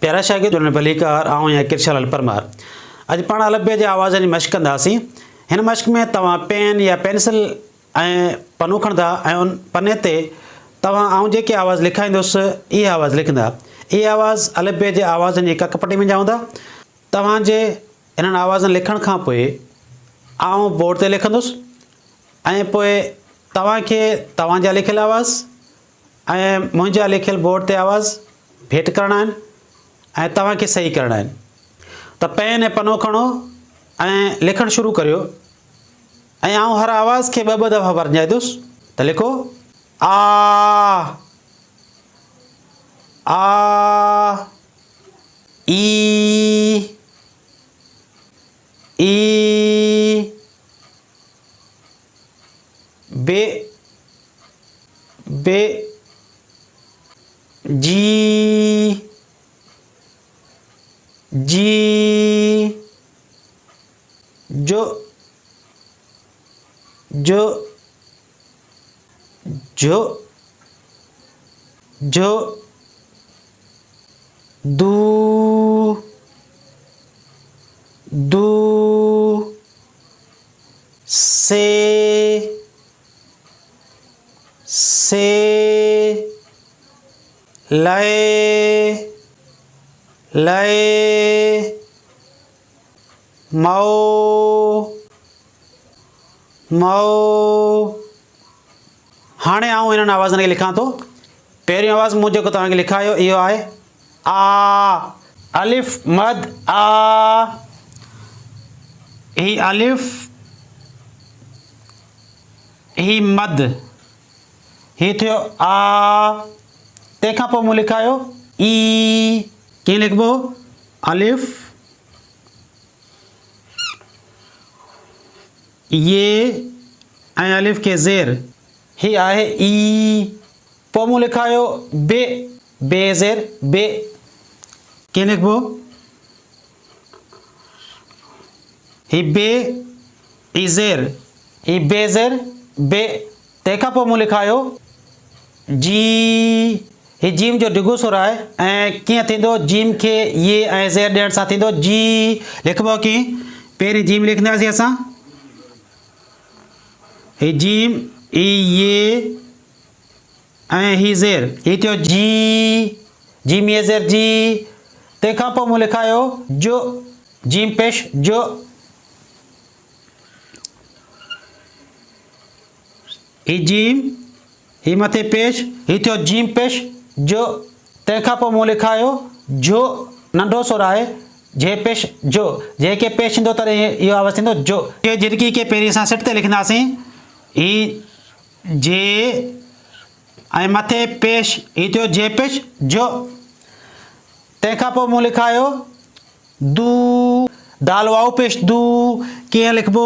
प्यारा शागिर्द भलीकार आऊं या किरशालाल परमार। अज पाण अलफ़बे जे आवाज़नि जी मश्क कंदासीं। हिन मश्क में तव्हां पेन या पेंसिल ऐं पनो खणंदा ऐं उन पने ते तव्हां आऊं जेके आवाज़ लिखाईंदुसि इहा आवाज़ लिखंदा। इहा आवाज़ अलफ़बे जे आवाज़नि जी कक पटी में जाऊंदा। तव्हांजे इन्हनि आवाज़नि लिखण खां पोइ आऊं बोर्ड ते लिखंदुसि ऐं पोइ तव्हांखे तव्हांजा लिखियल आवाज़ ऐं मुंहिंजा लिखियल बोर्ड ते आवाज़ भेट करणा आहिनि ऐं तव्हांखे सही करणा आहिनि। त पेन ऐं पनो खणो ऐं लिखणु शुरू करियो ऐं आऊं हर आवाज़ खे ॿ दफ़ा वरञाईंदुसि। त लिखो आ ई बे बे जी जो दू से लय मौ। हाणे आऊं इन्हनि आवाज़नि खे लिखां थो। पहिरियों आवाज़ मूं जेको तव्हांखे लिखायो इहो आहे आ। अलिफ मद आ। ही अलिफ, ही मद, ही थियो आ। तंहिंखां पोइ मूं लिखायो ई। कीअं लिखबो? अलिफ ये ऐं अलिफ खे ज़ेर, ही आहे ई। पोइ मूं लिखायो बे, बे ज़ेर बे। कीअं लिखबो? ही बे, ई ज़ेर, ही बे ज़ेर बे। तंहिंखां पोइ मूं लिखायो जी। ही जीम जो डिघो सुर आहे ऐं कीअं थींदो? जीम खे ये ऐं ज़ेर ॾियण सां थींदो जी। लिखबो कीअं? पहिरीं जीम लिखंदासीं असां, ही जीम, ही ये ऐं ही ज़ेर, ही थियो जी। जीम ये ज़ेर जी। तंहिंखां पोइ मूं लिखायो जो, जीम पेश जो। ही जीम, ही मथे पेश, ही थियो जीम पेश जो। तंहिंखां पोइ मूं लिखायो जो, नंढो सुर आहे जे पेश जो। जंहिंखे पेश ईंदो त इहो आवाज़ थींदो जो। इहे झिरकी खे पहिरीं असां सिट ते लिखंदासीं। ही जे ऐं मथे पेश, ही थियो जे पेश जो। तंहिंखां पोइ मूं लिखायो दू, दाल वाओ पेश दू। कीअं लिखबो?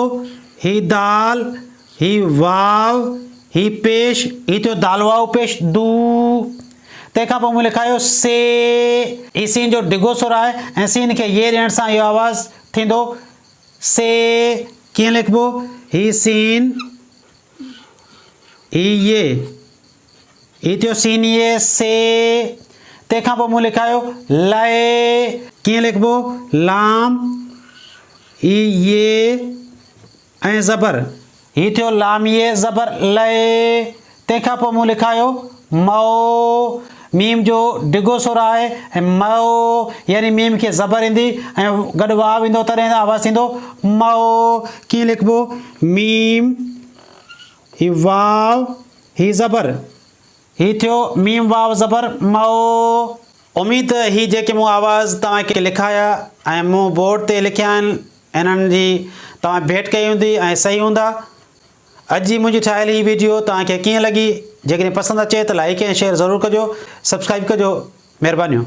ही दाल, ही वाव, ही पेश, ही थियो दाल वाओ पेश दू। तंहिंखां पोइ मूं लिखायो से। ही सीन जो डिघो सुर आहे ऐं सीन खे ये ॾियण सां इहो आवाज़ थींदो से। कीअं लिखबो? ही सीन, ही ये, ही थियो सीन ये से। तंहिंखां पोइ मूं लिखायो लय। कीअं लिखबो? लाम, ही ये ऐं ज़बर, ही थियो लाम ये ज़बर लय। तंहिंखां पोइ मूं लिखायो मौ। मीम जो डिघो सुर आहे ऐं मौ यानी मीम खे ज़बर ईंदी ऐं गॾु वाव ईंदो तॾहिं आवाज़ थींदो मौ। कीअं लिखबो? मीम, ही वाव, ही ज़बर, ही थियो मीम वाव ज़बर मौ। उम्मीद ही जेके मूं आवाज़ तव्हांखे लिखाया ऐं मूं बोर्ड ते लिखिया आहिनि इन्हनि जी तव्हां भेट कई हूंदी ऐं सही हूंदा। अॼु जी मुंहिंजी ठाहियल ही वीडियो तव्हांखे कीअं लॻी? जेकॾहिं पसंदि अचे त लाइक ऐं शेयर ज़रूरु कजो, सब्सक्राइब कजो। महिरबानियूं।